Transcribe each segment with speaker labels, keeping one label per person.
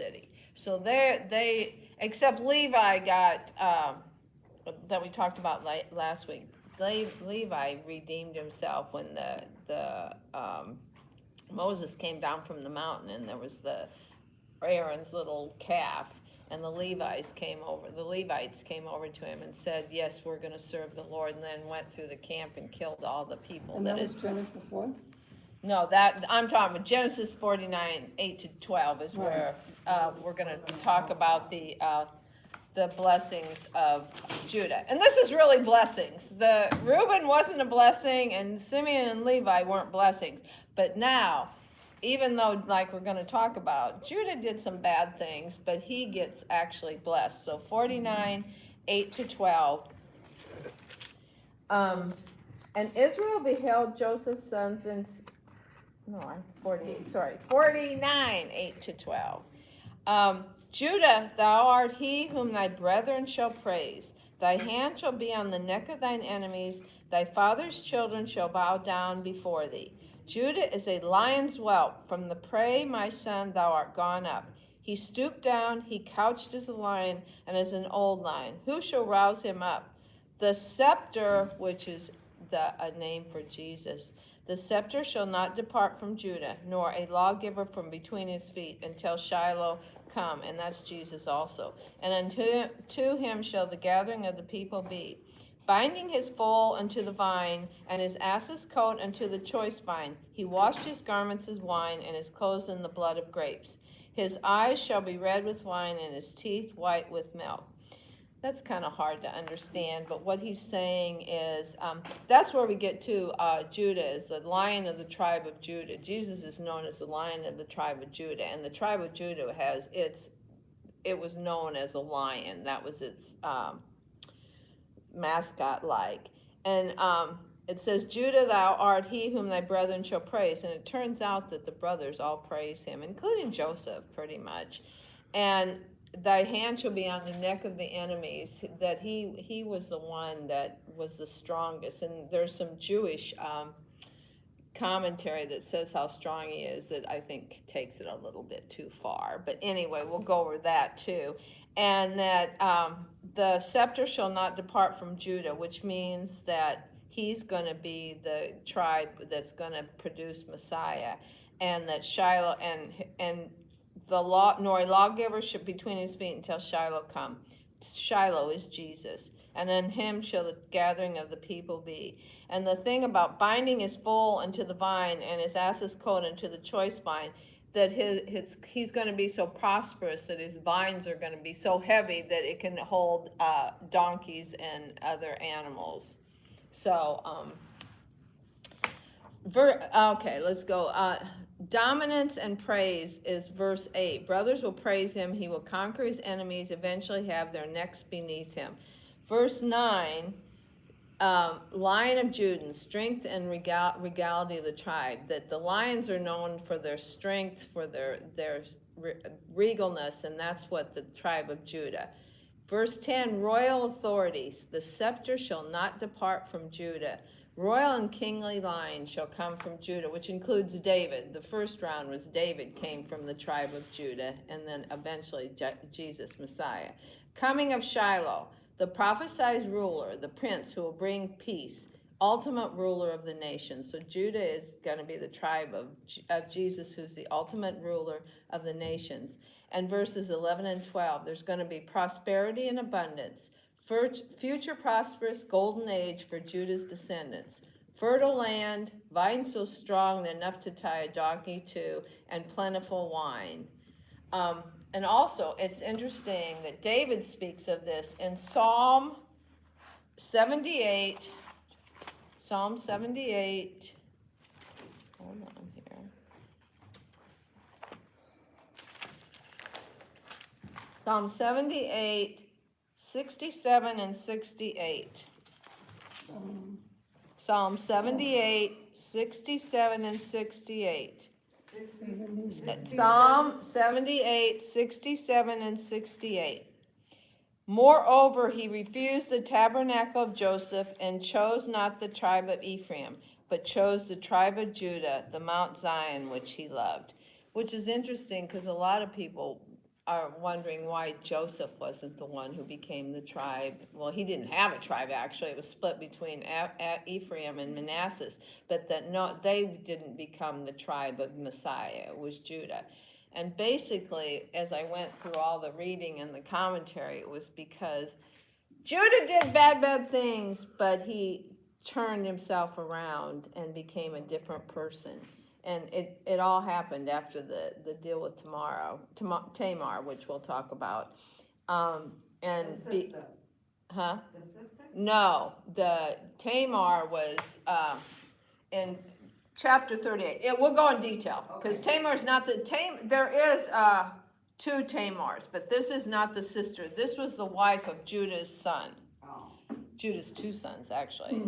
Speaker 1: city. So except Levi got, that we talked about last week. Levi redeemed himself when Moses came down from the mountain, and there was Aaron's little calf, and the Levites came over to him and said, yes, we're going to serve the Lord, and then went through the camp and killed all the people.
Speaker 2: And that was Genesis what?
Speaker 1: No, that I'm talking about Genesis 49, 8 to 12 is where we're going to talk about the blessings of Judah. And this is really blessings. The Reuben wasn't a blessing, and Simeon and Levi weren't blessings. But now, even though, like we're going to talk about, Judah did some bad things, but he gets actually blessed. So 49, 8 to 12. And Israel beheld Joseph's sons in, 49, 8 to 12. Judah, thou art he whom thy brethren shall praise. Thy hand shall be on the neck of thine enemies. Thy father's children shall bow down before thee. Judah is a lion's whelp. From the prey, my son, thou art gone up. He stooped down, he couched as a lion, and as an old lion. Who shall rouse him up? The scepter, which is a name for Jesus, the scepter shall not depart from Judah, nor a lawgiver from between his feet, until Shiloh come, and that's Jesus also. And unto him shall the gathering of the people be. Binding his foal unto the vine, and his ass's coat unto the choice vine. He washed his garments as wine, and his clothes in the blood of grapes. His eyes shall be red with wine, and his teeth white with milk. That's kind of hard to understand, but what he's saying is, that's where we get to Judah is the lion of the tribe of Judah. Jesus is known as the lion of the tribe of Judah, and the tribe of Judah it was known as a lion. That was its mascot like. And it says, Judah, thou art he whom thy brethren shall praise. And it turns out that the brothers all praise him, including Joseph, pretty much. And thy hand shall be on the neck of the enemies, that he was the one that was the strongest. And there's some Jewish commentary that says how strong he is that I think takes it a little bit too far. But anyway, we'll go over that too. And that the scepter shall not depart from Judah, which means that he's going to be the tribe that's going to produce Messiah. And that Shiloh and the law, nor a lawgiver should between his feet until Shiloh come. Shiloh is Jesus. And in him shall the gathering of the people be. And the thing about binding his foal unto the vine, and his ass's coat unto the choice vine, that he's going to be so prosperous that his vines are going to be so heavy that it can hold donkeys and other animals. So, okay, let's go. Dominance and praise is verse 8. Brothers will praise him. He will conquer his enemies, eventually have their necks beneath him. Verse 9, Lion of Judah, strength and regality of the tribe. That the lions are known for their strength, for their regalness, and that's what the tribe of Judah. Verse 10, royal authorities. The scepter shall not depart from Judah. Royal and kingly line shall come from Judah, which includes David. The first round was David came from the tribe of Judah, and then eventually Jesus, Messiah. Coming of Shiloh, the prophesied ruler, the prince who will bring peace, ultimate ruler of the nation. So Judah is going to be the tribe of Jesus, who's the ultimate ruler of the nations. And verses 11 and 12, there's going to be prosperity and abundance. Future prosperous golden age for Judah's descendants. Fertile land, vines so strong they're enough to tie a donkey to, and plentiful wine. And also, it's interesting that David speaks of this in Psalm 78. Psalm 78. Hold on here. Psalm 78. 67 and 68. Psalm 78, 67 and 68. Psalm 78, 67 and 68. Moreover, he refused the tabernacle of Joseph and chose not the tribe of Ephraim, but chose the tribe of Judah, the Mount Zion, which he loved. Which is interesting because a lot of people are wondering why Joseph wasn't the one who became the tribe. Well, he didn't have a tribe, actually. It was split between Ephraim and Manasseh. But that no, they didn't become the tribe of Messiah. It was Judah. And basically, as I went through all the reading and the commentary, it was because Judah did bad things, but he turned himself around and became a different person. And it all happened after the deal with Tamar, which we'll talk about. And
Speaker 2: The sister.
Speaker 1: Huh?
Speaker 2: The sister?
Speaker 1: No, the Tamar was in chapter 38. We'll go in detail because Tamar's not there is two Tamars, but this is not the sister. This was the wife of Judah's son.
Speaker 2: Oh.
Speaker 1: Judah's two sons, actually.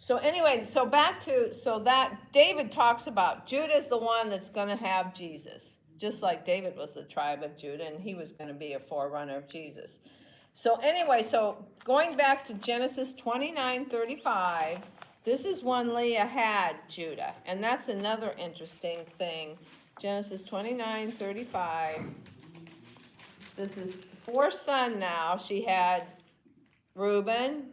Speaker 1: So anyway, so that David talks about Judah's the one that's going to have Jesus, just like David was the tribe of Judah, and he was going to be a forerunner of Jesus. So anyway, so going back to Genesis 29:35, this is when Leah had Judah, and that's another interesting thing. Genesis 29:35. This is fourth son now. She had Reuben,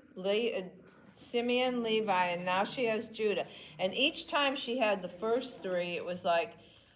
Speaker 1: Simeon, Levi, and now she has Judah. And each time she had the first three, it was like,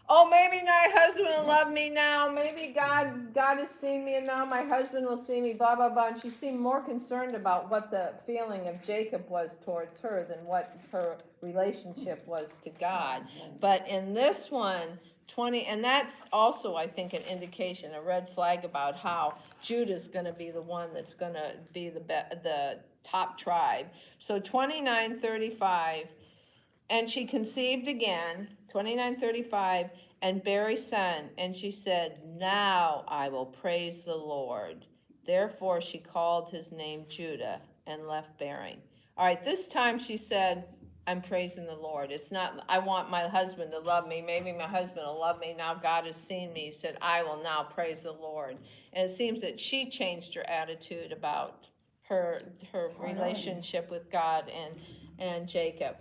Speaker 1: oh, maybe my husband will love me now. Maybe God has seen me, and now my husband will see me, blah, blah, blah. And she seemed more concerned about what the feeling of Jacob was towards her than what her relationship was to God. But in this one, 20, and that's also, I think, an indication, a red flag about how Judah's going to be the one that's going to be the top tribe. So 29:35, and she conceived again, 29:35, and bare a son, and she said, now I will praise the Lord. Therefore she called his name Judah and left bearing. All right, this time she said, I'm praising the Lord. It's not, I want my husband to love me. Maybe my husband will love me. Now God has seen me. He said, I will now praise the Lord. And it seems that she changed her attitude about her relationship with God and Jacob.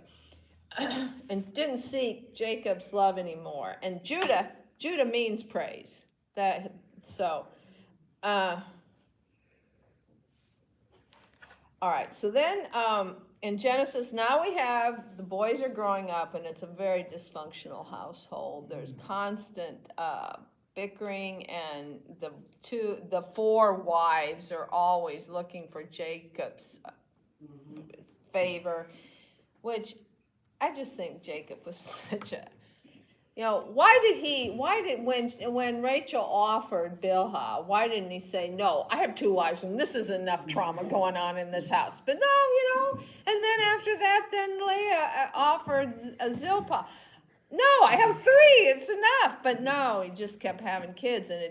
Speaker 1: And didn't seek Jacob's love anymore. And Judah means praise. All right, so then in Genesis, now we have, the boys are growing up, and it's a very dysfunctional household. There's constant bickering, and the four wives are always looking for Jacob's favor, which I just think Jacob was such a, when Rachel offered Bilhah, why didn't he say, no, I have two wives and this is enough trauma going on in this house? But no, and then after that, then Leah offered Zilpah. No, I have three, it's enough. But no, he just kept having kids, and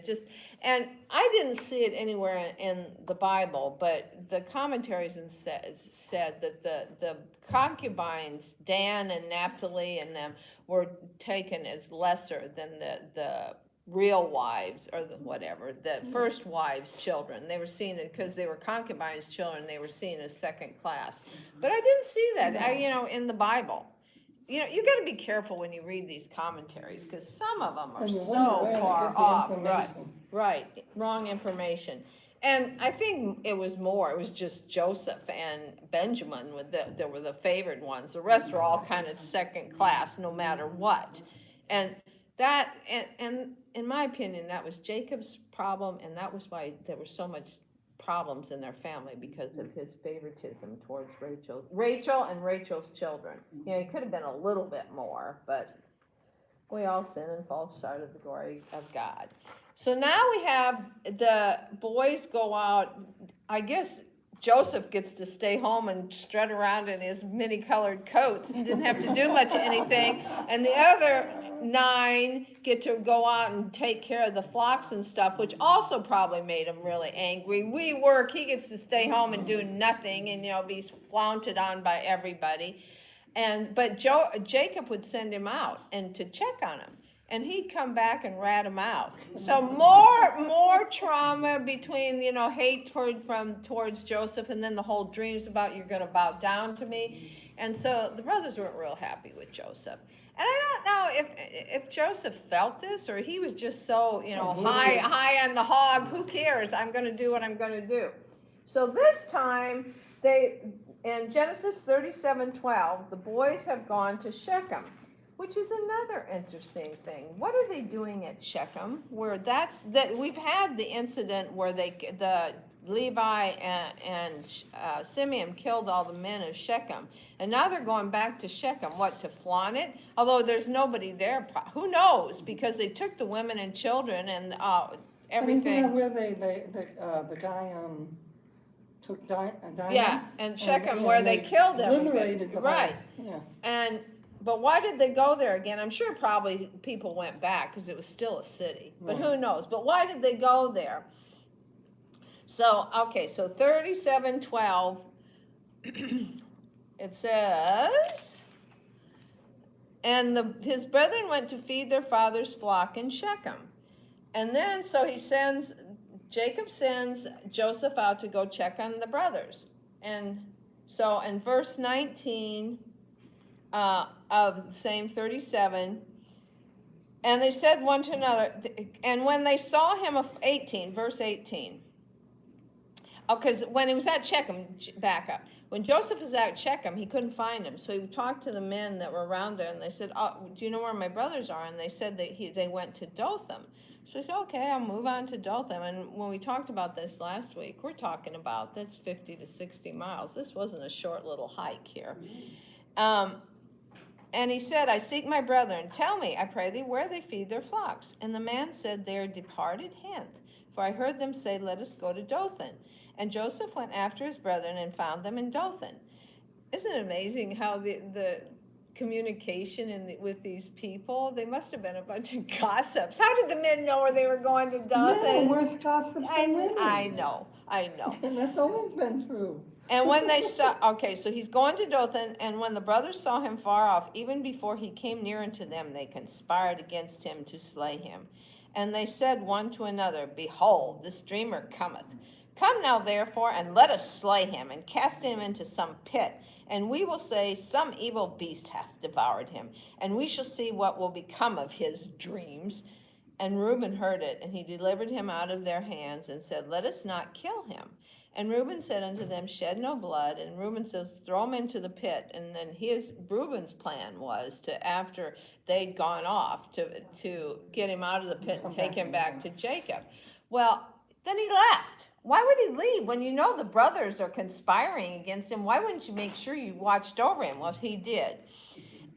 Speaker 1: I didn't see it anywhere in the Bible, but the commentaries said that the concubines, Dan and Naphtali and them, were taken as lesser than the real wives, or the first wives' children. They were seen, because they were concubines' children, they were seen as second class. But I didn't see that, in the Bible. You got to be careful when you read these commentaries, because some of them are so far off. Right, wrong information. And I think it was just Joseph and Benjamin that were the favored ones. The rest were all kind of second class, no matter what. And that, and in my opinion, that was Jacob's problem, and that was why there was so much problems in their family, because of his favoritism towards Rachel and Rachel's children. He could have been a little bit more, but we all sin and fall short of the glory of God. So now we have the boys go out. I guess Joseph gets to stay home and strut around in his many-colored coats and didn't have to do much anything. And the other 9 get to go out and take care of the flocks and stuff, which also probably made him really angry. We work, he gets to stay home and do nothing and, be flaunted on by everybody. But Jacob would send him out and to check on him. And he'd come back and rat him out. So more trauma between, hate towards Joseph, and then the whole dreams about you're going to bow down to me. And so the brothers weren't real happy with Joseph. And I don't know if Joseph felt this or he was just so,
Speaker 2: Oblivious.
Speaker 1: high on the hog. Who cares? I'm going to do what I'm going to do. So this time, in Genesis 37:12, the boys have gone to Shechem, which is another interesting thing. What are they doing at Shechem? Where we've had the incident where the Levi and Simeon killed all the men of Shechem. And now they're going back to Shechem, what, to flaunt it? Although there's nobody there. Who knows? Because they took the women and children and everything.
Speaker 2: But isn't that where the guy took Diana?
Speaker 1: Yeah, and Shechem, where they killed everybody. Right.
Speaker 2: Yeah.
Speaker 1: But why did they go there again? I'm sure probably people went back because it was still a city. But
Speaker 2: Right.
Speaker 1: who knows? But why did they go there? So, okay, so 37:12, it says, and his brethren went to feed their father's flock in Shechem. And then, so Jacob sends Joseph out to go check on the brothers. And so in verse 19 of the same 37, and they said one to another, and when they saw him, verse 18, because when he was at Shechem, back up. When Joseph was at Shechem, he couldn't find him. So he talked to the men that were around there, and they said, do you know where my brothers are? And they said that they went to Dothan. So he said, okay, I'll move on to Dothan. And when we talked about this last week, we're talking about that's 50 to 60 miles. This wasn't a short little hike here. And he said, I seek my brethren. Tell me, I pray thee, where they feed their flocks. And the man said, they are departed hence. For I heard them say, let us go to Dothan. And Joseph went after his brethren and found them in Dothan. Isn't it amazing how the communication with these people? They must have been a bunch of gossips. How did the men know where they were going to Dothan?
Speaker 2: No, worse gossips than women.
Speaker 1: I know.
Speaker 2: And that's always been true.
Speaker 1: And when they saw, okay, so he's going to Dothan, and when the brothers saw him far off, even before he came near unto them, they conspired against him to slay him. And they said one to another, behold, this dreamer cometh. Come now, therefore, and let us slay him, and cast him into some pit. And we will say, some evil beast hath devoured him, and we shall see what will become of his dreams. And Reuben heard it, and he delivered him out of their hands, and said, let us not kill him. And Reuben said unto them, shed no blood. And Reuben says, throw him into the pit. And then Reuben's plan was to, after they'd gone off, to get him out of the pit and take him back to Jacob. Well, then he left. Why would he leave when you know the brothers are conspiring against him? Why wouldn't you make sure you watched over him? Well, he did.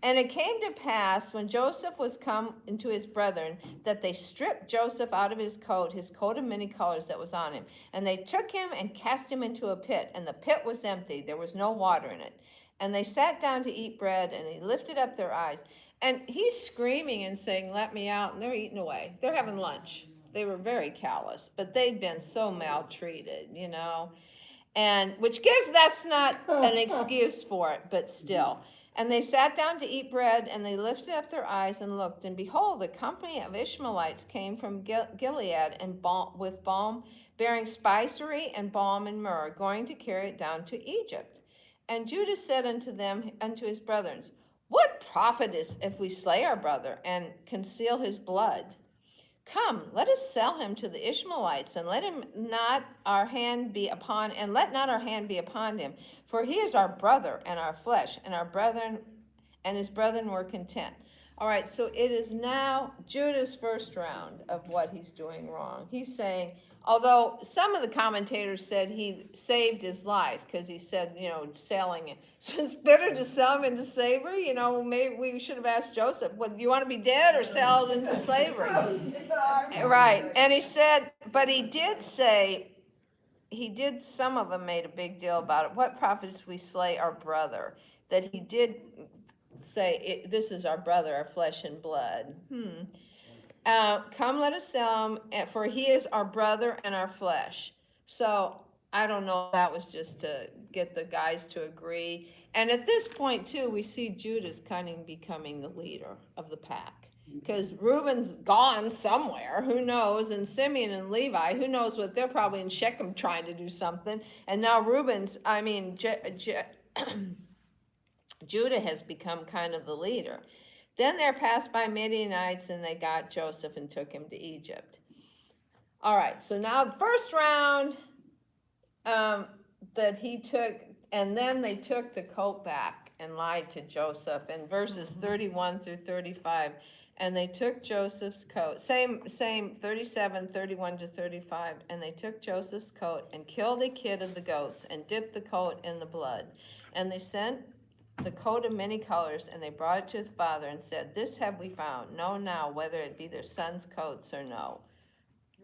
Speaker 1: And it came to pass, when Joseph was come into his brethren, that they stripped Joseph out of his coat of many colors that was on him. And they took him and cast him into a pit, and the pit was empty. There was no water in it. And they sat down to eat bread, and he lifted up their eyes. And he's screaming and saying, let me out, and they're eating away. They're having lunch. They were very callous, but they'd been so maltreated, and that's not an excuse for it, but still. And they sat down to eat bread, and they lifted up their eyes and looked, and behold, a company of Ishmaelites came from Gilead and with balm, bearing spicery and balm and myrrh, going to carry it down to Egypt. And Judah said unto his brethren, what profit is if we slay our brother and conceal his blood? Come, let us sell him to the Ishmaelites, and let not our hand be upon him, for he is our brother and our flesh, and his brethren were content. All right, so it is now Judah's first round of what he's doing wrong. He's saying, although some of the commentators said he saved his life because he said, selling it. So it's better to sell him into slavery. Maybe we should have asked Joseph, do you want to be dead or sold into slavery? Right. And he said, but he did say, some of them made a big deal about it. What profits we slay our brother? That he did say, this is our brother, our flesh and blood. Come, let us sell him, for he is our brother and our flesh. So I don't know if that was just to get the guys to agree. And at this point, too, we see Judah's kind of becoming the leader of the pack. Because Reuben's gone somewhere, who knows? And Simeon and Levi, who knows what, they're probably in Shechem trying to do something. And now Judah has become kind of the leader. Then there passed by Midianites, and they got Joseph and took him to Egypt. All right, so now the first round that he took, and then they took the coat back and lied to Joseph in verses 31 through 35. And they took Joseph's coat, same 37, 31 to 35. And they took Joseph's coat and killed a kid of the goats and dipped the coat in the blood. And they sent the coat of many colors, and they brought it to his father and said, "This have we found. Know now whether it be their sons' coats or no."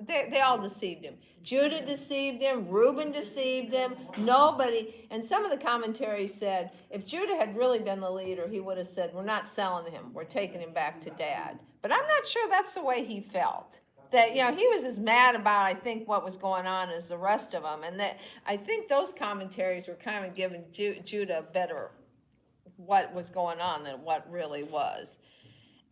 Speaker 1: They all deceived him. Judah deceived him. Reuben deceived him. Nobody. And some of the commentaries said if Judah had really been the leader, he would have said, "We're not selling him. We're taking him back to dad." But I'm not sure that's the way he felt. That, he was as mad about, I think, what was going on as the rest of them. And that I think those commentaries were kind of giving Judah better what was going on than what really was.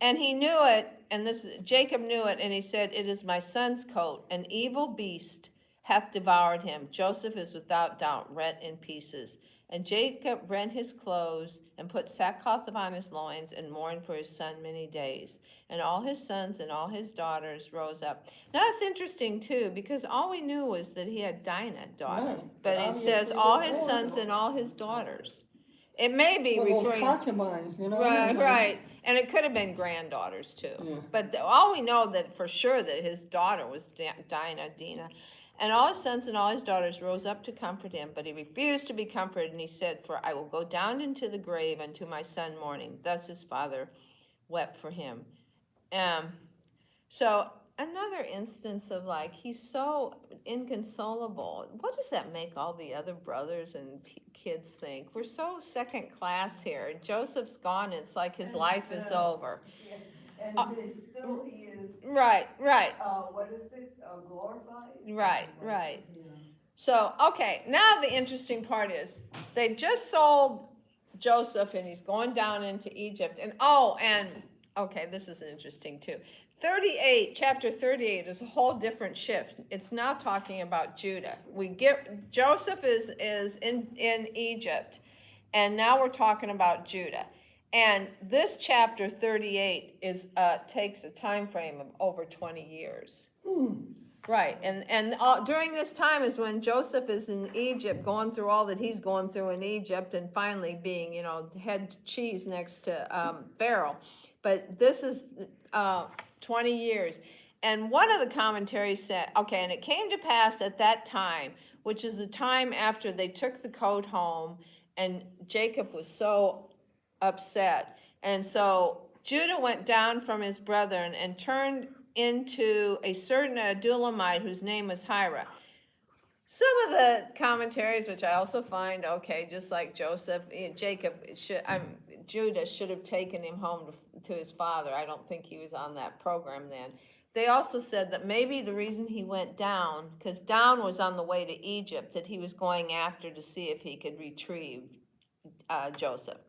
Speaker 1: And he knew it, and Jacob knew it, and he said, "It is my son's coat. An evil beast hath devoured him. Joseph is without doubt rent in pieces." And Jacob rent his clothes and put sackcloth upon his loins and mourned for his son many days. And all his sons and all his daughters rose up. Now that's interesting too, because all we knew was that he had Dinah, daughter.
Speaker 2: Right.
Speaker 1: But it says all his sons and all his daughters. It may be
Speaker 2: Well,
Speaker 1: referring.
Speaker 2: those concubines,
Speaker 1: Right. And it could have been granddaughters too.
Speaker 2: Yeah.
Speaker 1: But all we know that for sure that his daughter was Dinah. And all his sons and all his daughters rose up to comfort him, but he refused to be comforted, and he said, "For I will go down into the grave unto my son mourning." Thus his father wept for him. So another instance of he's so inconsolable. What does that make all the other brothers and kids think? We're so second class here. Joseph's gone. It's like his life is over.
Speaker 3: Yeah. And still he is,
Speaker 1: Right.
Speaker 3: what is it, glorified?
Speaker 1: Right. So, okay, now the interesting part is they've just sold Joseph, and he's going down into Egypt. And okay, this is interesting too. Chapter 38 is a whole different shift. It's now talking about Judah. Joseph is in Egypt, and now we're talking about Judah. And this chapter 38 takes a time frame of over 20 years. Right, and during this time is when Joseph is in Egypt, going through all that he's going through in Egypt, and finally being, head cheese next to Pharaoh. But this is 20 years. And one of the commentaries said, okay, and it came to pass at that time, which is the time after they took the coat home, and Jacob was so upset. And so Judah went down from his brethren and turned into a certain Adullamite whose name was Hira. Some of the commentaries, which I also find, okay, just like Judah should have taken him home to his father. I don't think he was on that program then. They also said that maybe the reason he went down, because down was on the way to Egypt, that he was going after to see if he could retrieve Joseph.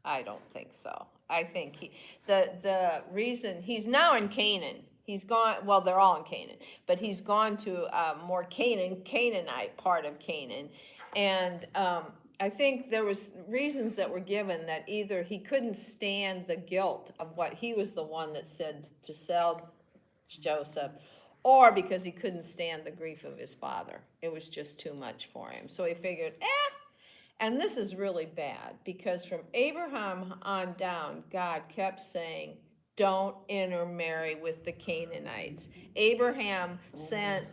Speaker 1: I don't think so. I think the reason he's now in Canaan. He's gone, well, they're all in Canaan, but he's gone to more Canaanite part of Canaan. And I think there was reasons that were given that either he couldn't stand the guilt of what he was the one that said to sell Joseph, or because he couldn't stand the grief of his father. It was just too much for him. So he figured, and this is really bad, because from Abraham on down, God kept saying, don't intermarry with the Canaanites. Abraham sent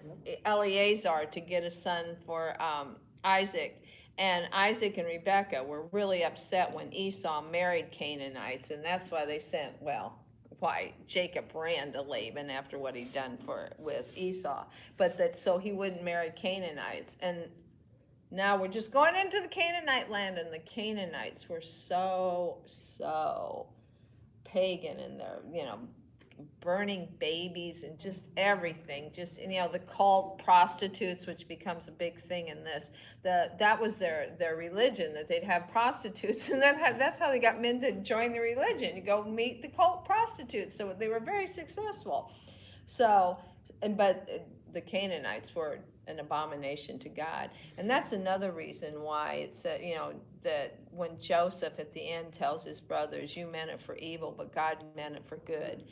Speaker 1: Eleazar to get a son for Isaac, and Isaac and Rebekah were really upset when Esau married Canaanites, and that's why they sent, why Jacob ran to Laban after what he'd done with Esau, but so he wouldn't marry Canaanites. And now we're just going into the Canaanite land, and the Canaanites were so pagan, and they're, burning babies and just everything, just, the cult prostitutes, which becomes a big thing in this. That was their religion, that they'd have prostitutes, and that's how they got men to join the religion. You go meet the cult prostitutes. So they were very successful. So, but the Canaanites were an abomination to God. And that's another reason why it's, that when Joseph at the end tells his brothers, you meant it for evil, but God meant it for good.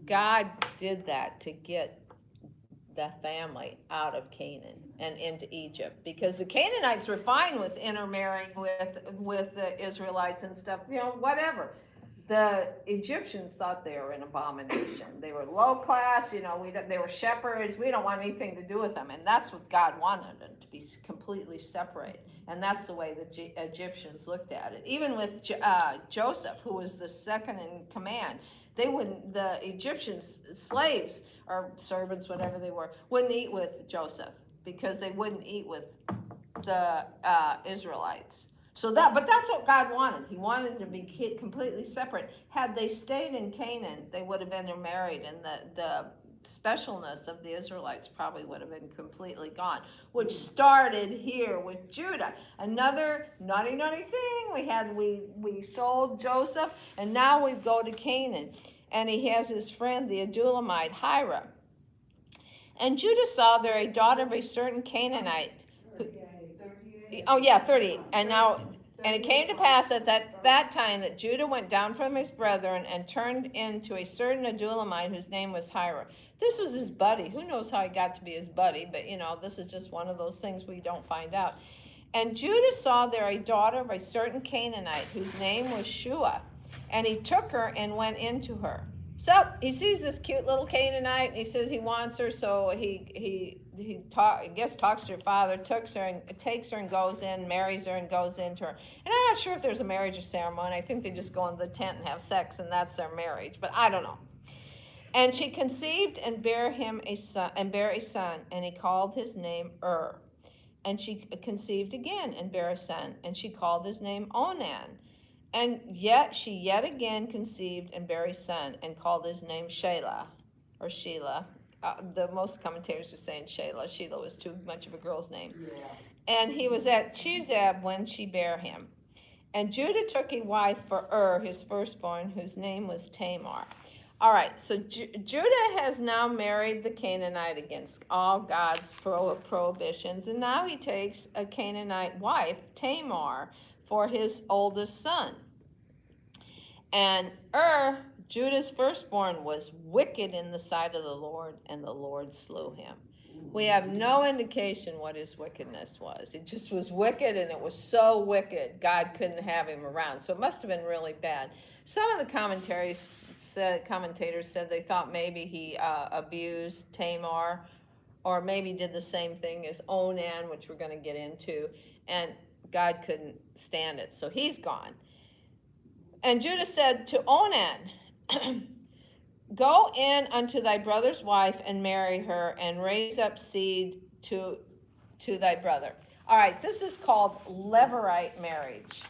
Speaker 1: God did that to get the family out of Canaan and into Egypt, because the Canaanites were fine with intermarrying with the Israelites and stuff, whatever. The Egyptians thought they were an abomination. They were low class, they were shepherds. We don't want anything to do with them. And that's what God wanted them to be completely separate. And that's the way the Egyptians looked at it. Even with Joseph, who was the second in command, the Egyptians, slaves or servants, whatever they were, wouldn't eat with Joseph because they wouldn't eat with the Israelites. But that's what God wanted. He wanted to be completely separate. Had they stayed in Canaan, they would have been intermarried, and the specialness of the Israelites probably would have been completely gone, which started here with Judah. Another naughty thing we sold Joseph, and now we go to Canaan, and he has his friend, the Adulamite, Hira. And Judah saw there a daughter of a certain Canaanite. 30. And it came to pass at that time that Judah went down from his brethren and turned into a certain Adulamite whose name was Hira. This was his buddy. Who knows how he got to be his buddy, but this is just one of those things we don't find out. And Judah saw there a daughter of a certain Canaanite whose name was Shua, and he took her and went into her. So he sees this cute little Canaanite, and he says he wants her, so he talks to her father, takes her and goes in, marries her and goes into her. And I'm not sure if there's a marriage ceremony. I think they just go in the tent and have sex, and that's their marriage, but I don't know. And she conceived and bare a son, and he called his name And she conceived again and bare a son, and she called his name Onan. And yet she yet again conceived and bare a son, and called his name Shelah. The most commentators were saying Shelah. Shelah was too much of a girl's name.
Speaker 2: Yeah.
Speaker 1: And he was at Chizab when she bare him. And Judah took a wife for his firstborn, whose name was Tamar. All right, so Judah has now married the Canaanite against all God's prohibitions, and now he takes a Canaanite wife, Tamar, for his oldest son. And Judah's firstborn, was wicked in the sight of the Lord, and the Lord slew him. We have no indication what his wickedness was. It just was wicked, and it was so wicked, God couldn't have him around. So it must have been really bad. Some of the commentators said they thought maybe he abused Tamar, or maybe did the same thing as Onan, which we're going to get into, and God couldn't stand it, so he's gone. And Judah said to Onan, go in unto thy brother's wife and marry her, and raise up seed to thy brother. All right, this is called Levirate marriage.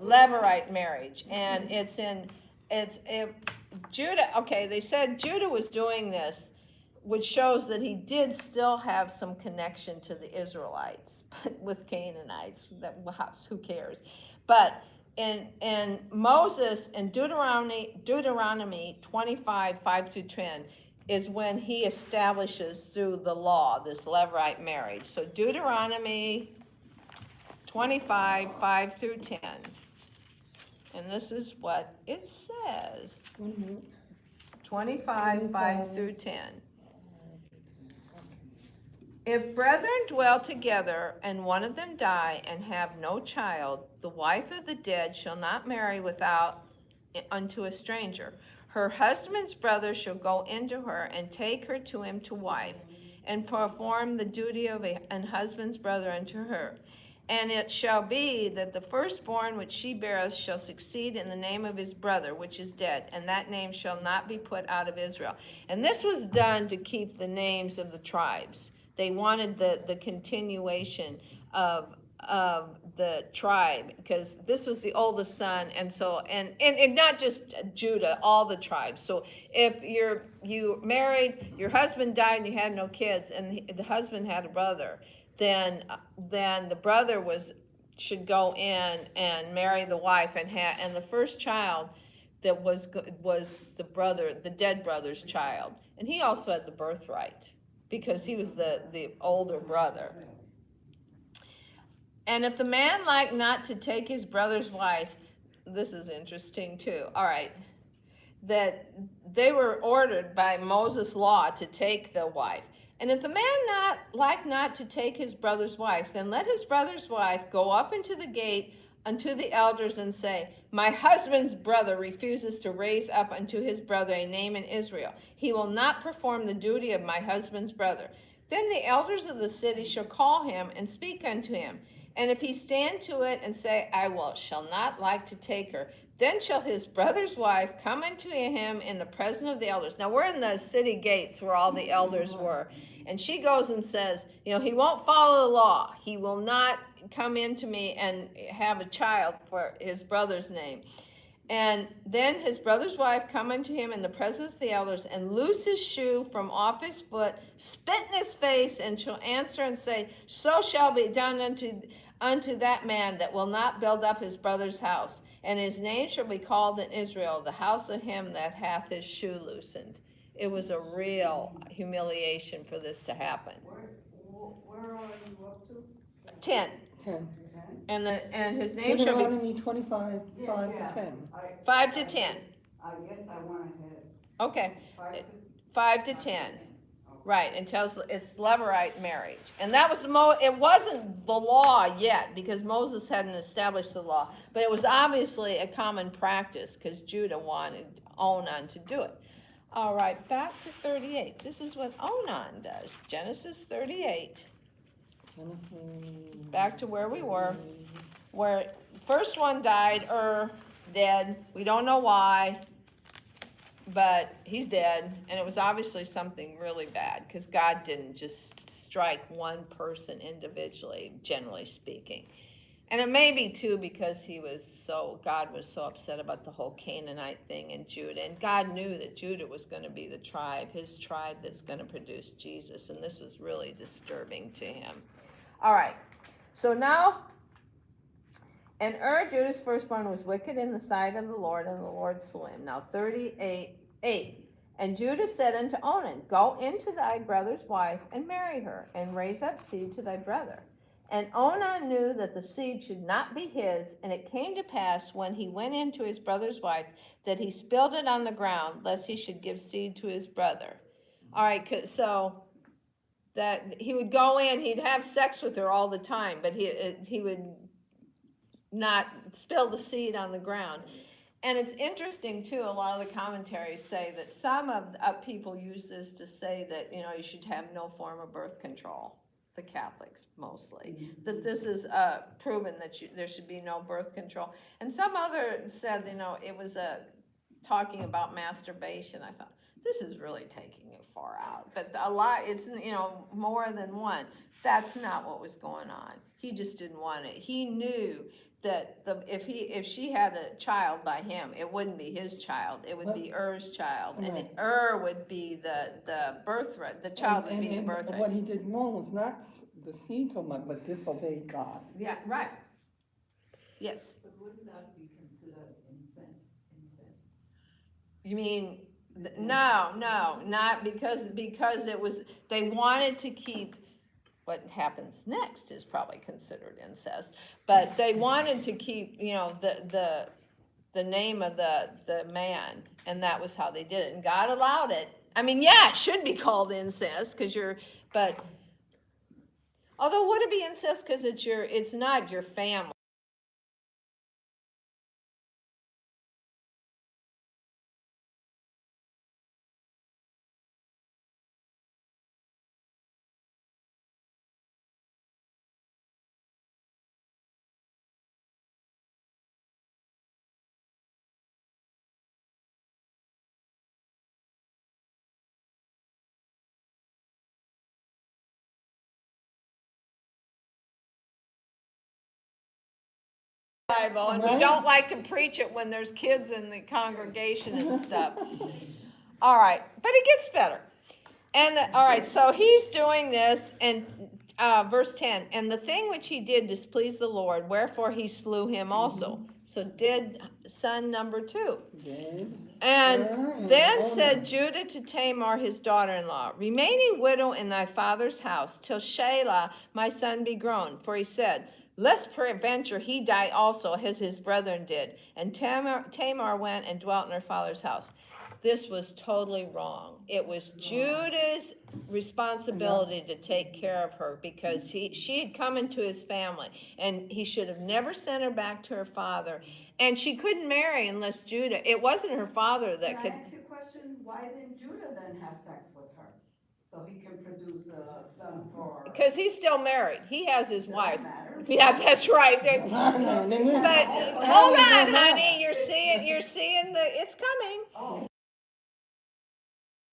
Speaker 1: Levirate marriage, and Judah. Okay, they said Judah was doing this, which shows that he did still have some connection to the Israelites, but with Canaanites. Who cares? But in Moses, in Deuteronomy 25, 5-10, is when he establishes through the law this Levirate marriage. So Deuteronomy 25, 5-10. And this is what it says. 25, 5-10. If brethren dwell together, and one of them die, and have no child, the wife of the dead shall not marry unto a stranger. Her husband's brother shall go into her, and take her to him to wife, and perform the duty of an husband's brother unto her. And it shall be that the firstborn which she beareth shall succeed in the name of his brother which is dead, and that name shall not be put out of Israel. And this was done to keep the names of the tribes. They wanted the continuation of the tribe, because this was the oldest son, and so and not just Judah, all the tribes. So if you married, your husband died, and you had no kids, and the husband had a brother, then the brother should go in and marry the wife, and the first child that was the dead brother's child, and he also had the birthright. because he was the older brother. And if the man like not to take his brother's wife, this is interesting too. All right. That they were ordered by Moses' law to take the wife. And if the man not to take his brother's wife, then let his brother's wife go up into the gate unto the elders and say, my husband's brother refuses to raise up unto his brother a name in Israel. He will not perform the duty of my husband's brother. Then the elders of the city shall call him and speak unto him. And if he stand to it and say, shall not like to take her, then shall his brother's wife come unto him in the presence of the elders. Now we're in the city gates where all the elders were. And she goes and says, he won't follow the law. He will not come into me and have a child for his brother's name. And then his brother's wife come unto him in the presence of the elders, and loose his shoe from off his foot, spit in his face, and shall answer and say, so shall be done unto that man that will not build up his brother's house. And his name shall be called in Israel, the house of him that hath his shoe loosened. It was a real humiliation for this to happen.
Speaker 3: Where are you up to?
Speaker 1: 10.
Speaker 2: 10.
Speaker 1: And his name shall be
Speaker 2: Deuteronomy 25, 5 to 10.
Speaker 1: 5 to 10.
Speaker 3: I guess I went ahead.
Speaker 1: Okay,
Speaker 3: 5
Speaker 1: to 10. Right, and tells it's Levirate marriage. And that was it wasn't the law yet, because Moses hadn't established the law, but it was obviously a common practice because Judah wanted Onan to do it. All right, back to 38. This is what Onan does. Genesis 38. Back to where we were, where first one died, dead. We don't know why, but he's dead. And it was obviously something really bad, because God didn't just strike one person individually, generally speaking. And it may be too because God was so upset about the whole Canaanite thing in Judah. And God knew that Judah was going to be his tribe that's going to produce Jesus. And this was really disturbing to him. All right. So now, and Judah's firstborn, was wicked in the sight of the Lord, and the Lord slew him. Now 38:8. And Judah said unto Onan, go into thy brother's wife and marry her, and raise up seed to thy brother. And Onan knew that the seed should not be his, and it came to pass when he went in to his brother's wife that he spilled it on the ground, lest he should give seed to his brother. All right, so that he would go in, he'd have sex with her all the time, but he would not spill the seed on the ground. And it's interesting too, a lot of the commentaries say that some of people use this to say that, you should have no form of birth control. The Catholics mostly, that this is proven that there should be no birth control. And some other said, it was talking about masturbation. I thought, this is really taking it far out. But a lot, it's, more than one. That's not what was going on. He just didn't want it. He knew that if she had a child by him, it wouldn't be his child. It would be Er's child, and would be the birthright. The child would be the birthright.
Speaker 2: What he did wrong was not the seed so much, but disobeyed God.
Speaker 1: Yeah, right. Yes.
Speaker 3: But wouldn't that be considered incest?
Speaker 1: You mean no, not because it was. They wanted to keep. What happens next is probably considered incest, but they wanted to keep, the name of the man, and that was how they did it. And God allowed it. I mean, yeah, it should be called incest but although would it be incest because it's not your family. Bible, and we don't like to preach it when there's kids in the congregation and stuff. All right, but it gets better. And all right, so he's doing this, and verse 10, and the thing which he did displeased the Lord, wherefore he slew him also. So did son number 2.
Speaker 2: Did.
Speaker 1: And then said Judah to Tamar his daughter-in-law, remain a widow in thy father's house till Shelah my son be grown. For he said, lest peradventure he die also, as his brethren did. And Tamar went and dwelt in her father's house. This was totally wrong. It was Judah's responsibility to take care of her because she had come into his family, and he should have never sent her back to her father. And she couldn't marry unless Judah. It wasn't her father that could.
Speaker 3: Can I ask you a question? Why didn't Judah then have sex with her? So he can produce a son for.
Speaker 1: Because he's still married. He has his wife.
Speaker 3: Matter.
Speaker 1: Yeah, that's right. But hold on, honey. You're seeing it's coming.
Speaker 3: Oh.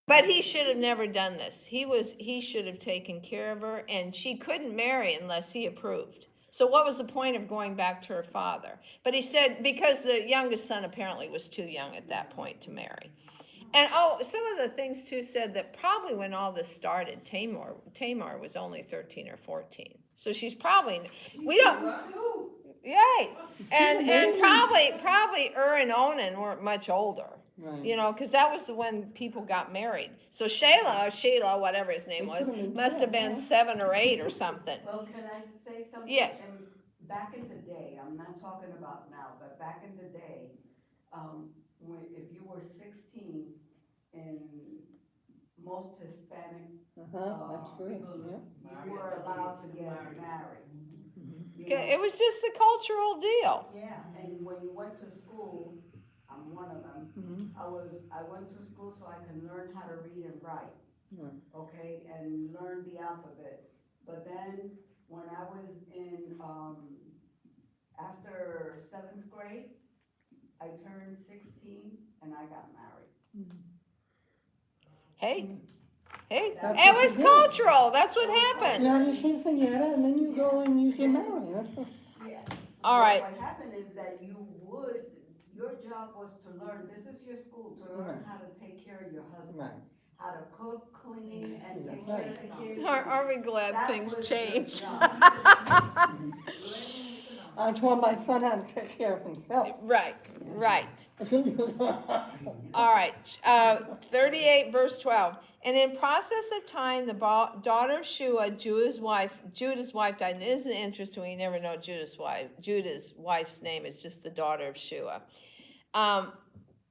Speaker 1: But he should have never done this. He should have taken care of her, and she couldn't marry unless he approved. So what was the point of going back to her father? But he said, because the youngest son apparently was too young at that point to marry. And some of the things too said that probably when all this started, Tamar was only 13 or 14. So she's probably, we don't, yay. And probably and Onan weren't much older.
Speaker 2: Right.
Speaker 1: You know, because that was when people got married. So Shelah, whatever his name was, must have been 7 or 8 or something.
Speaker 3: Well, can I say something?
Speaker 1: Yes.
Speaker 3: And back in the day, I'm not talking about now, but back in the day, if you were 16 in most Hispanic
Speaker 2: That's true.
Speaker 3: people, you were allowed to get married.
Speaker 1: Okay, it was just the cultural deal.
Speaker 3: Yeah, and when you went to school, I'm one of them. I went to school so I can learn how to read and write. Okay, and learn the alphabet. But then when I was in after 7th grade, I turned 16 and I got married.
Speaker 1: Hey,
Speaker 2: That's
Speaker 1: it
Speaker 2: what
Speaker 1: was
Speaker 2: you did.
Speaker 1: cultural. That's what happened.
Speaker 2: You have your quinceañera, and then you go and you get married.
Speaker 3: Yeah.
Speaker 1: All right.
Speaker 3: What happened is that your job was to learn, this is your school, to learn how to take care of your husband.
Speaker 2: Right.
Speaker 3: How to cook, clean, and
Speaker 2: That's
Speaker 3: take care
Speaker 2: right.
Speaker 3: of the kids.
Speaker 1: Aren't we glad
Speaker 3: That
Speaker 1: things
Speaker 3: was
Speaker 1: changed?
Speaker 3: your job.
Speaker 2: I taught my son how to take care of himself.
Speaker 1: Right. All right, 38 verse 12. And in process of time, the daughter of Shua, Judah's wife died. And isn't it interesting? We never know Judah's wife's name. It's just the daughter of Shua.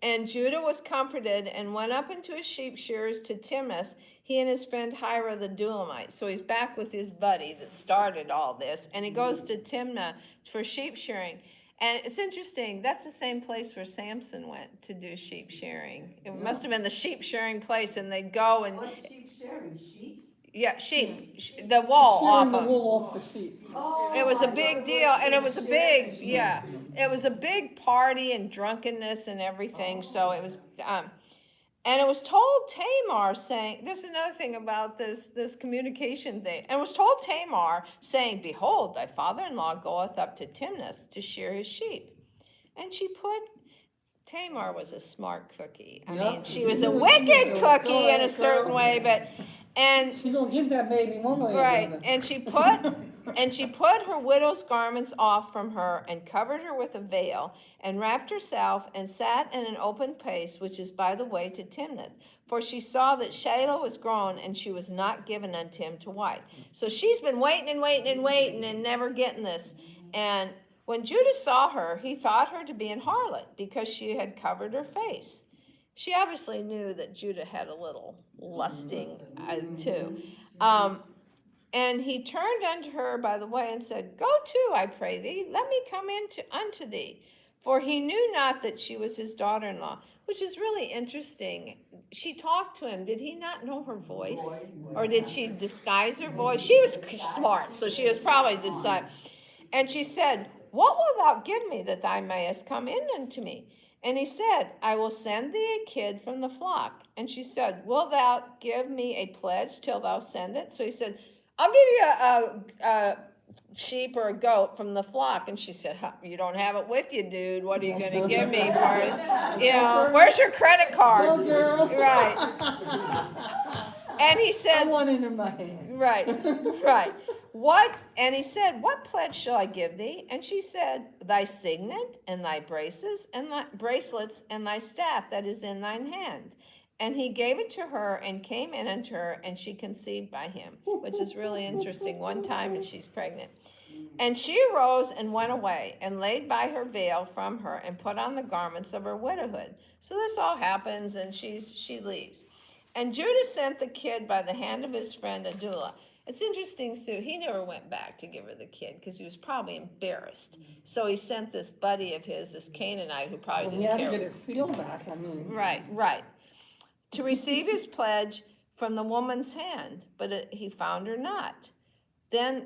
Speaker 1: And Judah was comforted and went up into his sheep shearers to Timnath, he and his friend Hira the Dulamite. So he's back with his buddy that started all this. And he goes to Timnah for sheep shearing. And it's interesting, that's the same place where Samson went to do sheep shearing. It must have been the sheep shearing place, and they'd go and...
Speaker 3: What's sheep shearing? Sheep?
Speaker 1: Yeah, sheep. The wool off
Speaker 2: the
Speaker 1: of...
Speaker 2: wool off the sheep.
Speaker 3: Oh,
Speaker 1: It was a
Speaker 3: I
Speaker 1: big
Speaker 3: thought
Speaker 1: deal, and it was a big,
Speaker 3: sheep.
Speaker 1: yeah, it was a big party and drunkenness and everything, so it was, and it was told Tamar saying, this is another thing about this communication thing, and it was told Tamar saying, behold, thy father-in-law goeth up to Timnath to shear his sheep. And Tamar was a smart cookie. I mean, she was a wicked cookie in a certain way, and
Speaker 2: She's gonna give that baby one way or
Speaker 1: right,
Speaker 2: another.
Speaker 1: and she put her widow's garments off from her and covered her with a veil and wrapped herself and sat in an open place, which is by the way to Timnath. For she saw that Shelah was grown and she was not given unto him to wife. So she's been waiting and never getting this. And when Judah saw her, he thought her to be an harlot because she had covered her face. She obviously knew that Judah had a little lusting too. And he turned unto her by the way and said, go to, I pray thee, let me come unto thee. For he knew not that she was his daughter-in-law, which is really interesting. She talked to him. Did he not know her voice? Or did she disguise her voice? She was smart, so she was probably disguised. And she said, what wilt thou give me that thou mayest come in unto me? And he said, I will send thee a kid from the flock. And she said, wilt thou give me a pledge till thou send it? So he said, I'll give you a sheep or a goat from the flock. And she said, you don't have it with you, dude. What are you going to give me for it? You know, where's your credit card?
Speaker 2: Go, girl.
Speaker 1: Right. And he said,
Speaker 2: I want it in my hand.
Speaker 1: right. what? And he said, what pledge shall I give thee? And she said, thy signet and thy braces and thy bracelets and thy staff that is in thine hand. And he gave it to her and came in unto her, and she conceived by him, which is really interesting. One time and she's pregnant. And she arose and went away and laid by her veil from her and put on the garments of her widowhood. So this all happens and she leaves. And Judah sent the kid by the hand of his friend Adullam. It's interesting, Sue, he never went back to give her the kid because he was probably embarrassed. So he sent this buddy of his, this Canaanite, who probably
Speaker 2: Well, he
Speaker 1: didn't
Speaker 2: had to
Speaker 1: care.
Speaker 2: get his seal back, I mean.
Speaker 1: Right. To receive his pledge from the woman's hand, but he found her not. Then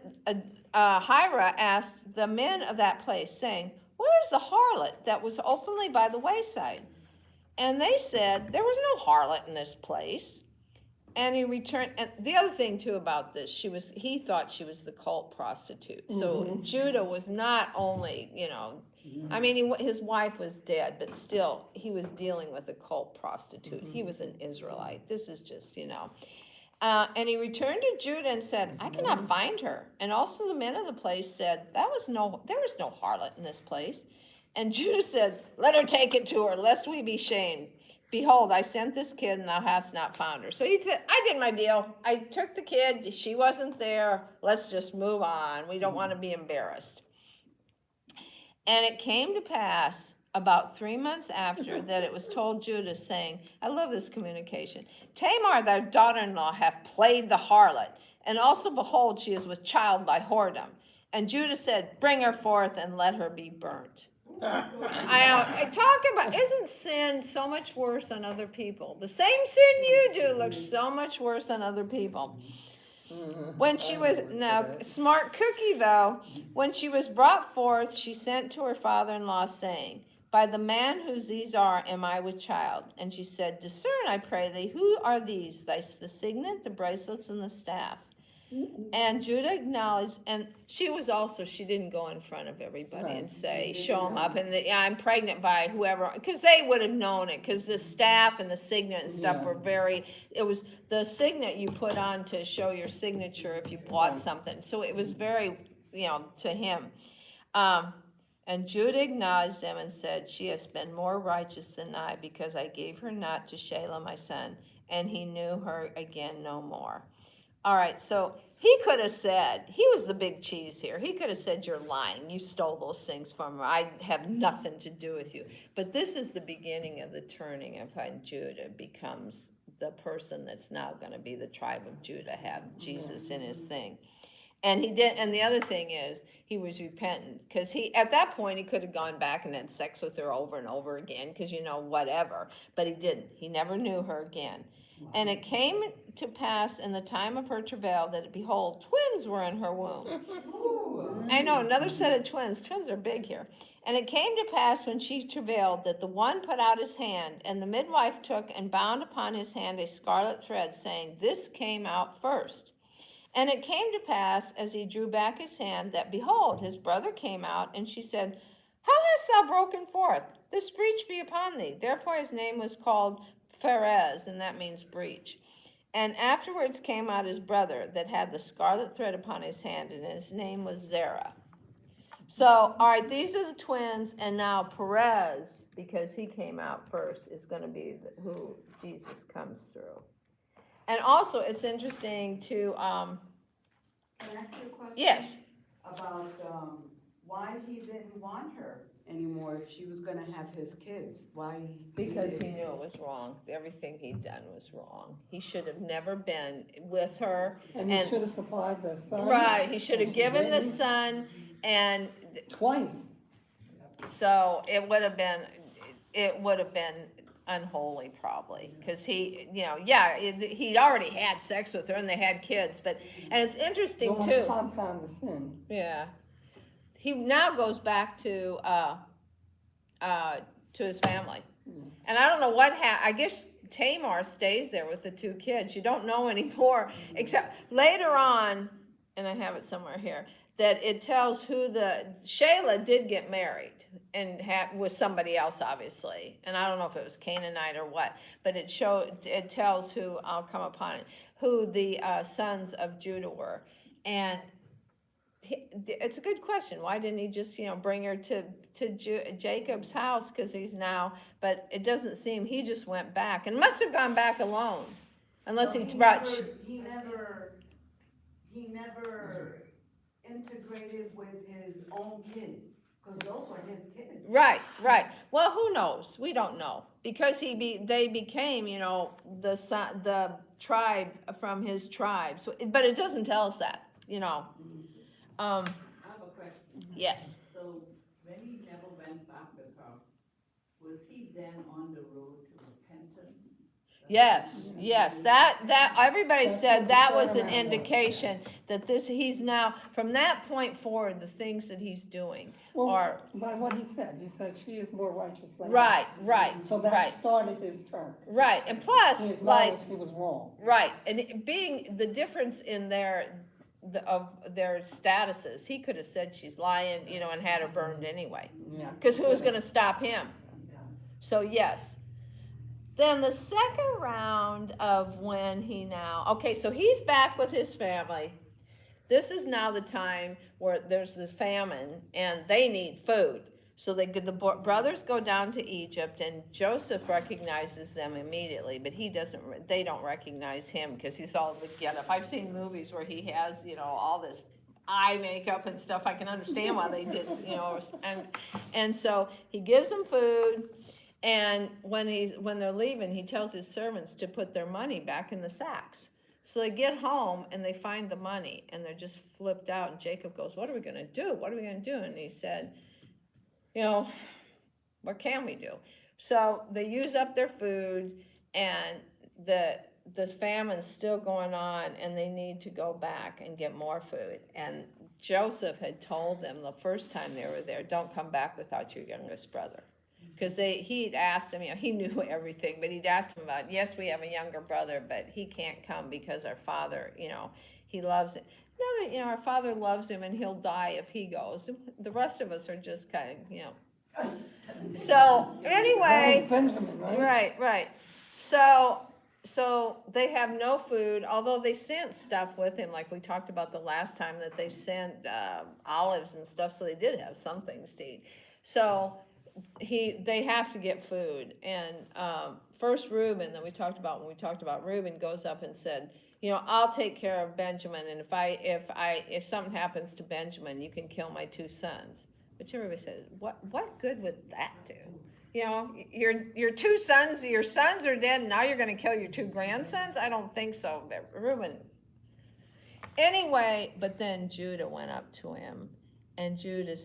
Speaker 1: Hira asked the men of that place, saying, where is the harlot that was openly by the wayside? And they said, there was no harlot in this place. And he returned. And the other thing too about this, he thought she was the cult prostitute. So Judah was not only, I mean, his wife was dead, but still he was dealing with a cult prostitute. He was an Israelite. This is just, and he returned to Judah and said, I cannot find her. And also the men of the place said, there was no harlot in this place. And Judah said, let her take it to her, lest we be shamed. Behold, I sent this kid, and thou hast not found her. So he said, I did my deal. I took the kid. She wasn't there. Let's just move on. We don't want to be embarrassed. And it came to pass about 3 months after that it was told Judah, saying, I love this communication. Tamar, thy daughter-in-law, hath played the harlot, and also, behold, she is with child by whoredom. And Judah said, bring her forth and let her be burnt. Isn't sin so much worse on other people? The same sin you do looks so much worse on other people. When she was, now, smart cookie though, when she was brought forth, she sent to her father-in-law, saying, by the man whose these are, am I with child? And she said, discern, I pray thee, who are these? The signet, the bracelets, and the staff. And Judah acknowledged, and she didn't go in front of everybody and say, show them up, and I'm pregnant by whoever, because they would have known it, because the staff and the signet and stuff were it was the signet you put on to show your signature if you bought something. So it was very, to him. And Judah acknowledged them and said, she has been more righteous than I, because I gave her not to Shelah my son, and he knew her again no more. All right, so he could have said, he was the big cheese here. He could have said, you're lying. You stole those things from her. I have nothing to do with you. But this is the beginning of the turning of how Judah becomes the person that's now going to be the tribe of Judah, have Jesus in his thing. And he did, and the other thing is, he was repentant, because at that point, he could have gone back and had sex with her over and over again, because, whatever. But he didn't. He never knew her again. And it came to pass in the time of her travail that, behold, twins were in her womb. I know, another set of twins. Twins are big here. And it came to pass when she travailed that the one put out his hand, and the midwife took and bound upon his hand a scarlet thread, saying, this came out first. And it came to pass, as he drew back his hand, that, behold, his brother came out, and she said, how hast thou broken forth? This breach be upon thee. Therefore his name was called Pharez, and that means breach. And afterwards came out his brother that had the scarlet thread upon his hand, and his name was Zerah. So, all right, these are the twins, and now Perez, because he came out first, is going to be who Jesus comes through. And also, it's interesting to,
Speaker 3: Can I ask you a question?
Speaker 1: Yes.
Speaker 3: About, why he didn't want her anymore if she was gonna have his kids, why?
Speaker 1: Because he knew it was wrong. Everything he'd done was wrong. He should have never been with her.
Speaker 2: And he should have supplied the son.
Speaker 1: Right, he should have given the son, and
Speaker 2: twice.
Speaker 1: so it would have been unholy probably, because he'd already had sex with her and they had kids, and it's interesting
Speaker 2: Don't
Speaker 1: too.
Speaker 2: compound the sin.
Speaker 1: Yeah. He now goes back to his family. And I don't know what I guess Tamar stays there with the two kids. You don't know anymore, except later on, and I have it somewhere here, that it tells Shelah did get married and with somebody else, obviously. And I don't know if it was Canaanite or what, but it tells who, I'll come upon it, who the sons of Judah were. And it's a good question. Why didn't he just, bring her to Jacob's house? Because he's now, but it doesn't seem, he just went back and must have gone back alone. Unless
Speaker 3: So
Speaker 1: he brought,
Speaker 3: he never integrated with his own kids, because those were his kids.
Speaker 1: right. Well, who knows? We don't know. Because they became, the tribe from his tribe. So, but it doesn't tell us that,
Speaker 4: I have a question.
Speaker 1: Yes.
Speaker 4: So when he never went back with her, was he then on the road to repentance?
Speaker 1: Yes, that, everybody said that was an indication that he's now, from that point forward, the things that he's doing
Speaker 2: Well,
Speaker 1: are,
Speaker 2: by what he said she is more righteous than I.
Speaker 1: right,
Speaker 2: So that started his turn.
Speaker 1: right, and plus,
Speaker 2: He
Speaker 1: like,
Speaker 2: acknowledged he was wrong.
Speaker 1: right, and being the difference in of their statuses, he could have said she's lying, and had her burned anyway.
Speaker 2: Yeah.
Speaker 1: Because who was gonna stop him? So, yes. Then the second round of when so he's back with his family. This is now the time where there's the famine and they need food. So the brothers go down to Egypt, and Joseph recognizes them immediately, but they don't recognize him because he's all the getup. I've seen movies where he has, all this eye makeup and stuff. I can understand why they didn't, and so he gives them food. And when they're leaving, he tells his servants to put their money back in the sacks. So they get home and they find the money and they're just flipped out. And Jacob goes, "What are we going to do? What are we going to do?" And he said, "What can we do?" So they use up their food, and the famine's still going on, and they need to go back and get more food. And Joseph had told them the first time they were there, "Don't come back without your youngest brother." Because he'd asked him, he knew everything, but he'd asked him about, yes, we have a younger brother, but he can't come because our father, he loves him. No, that, our father loves him and he'll die if he goes. The rest of us are just kind of, So, anyway.
Speaker 2: That was Benjamin, right?
Speaker 1: Right. So they have no food, although they sent stuff with him, like we talked about the last time, that they sent olives and stuff, so they did have some things to eat. So they have to get food, and first Reuben that we talked about, when we talked about Reuben, goes up and said, I'll take care of Benjamin, and if something happens to Benjamin, you can kill my 2 sons. But everybody says, what good would that do? Your 2 sons, your sons are dead, and now you're going to kill your 2 grandsons? I don't think so. But Reuben. Anyway, but then Judah went up to him, and Judah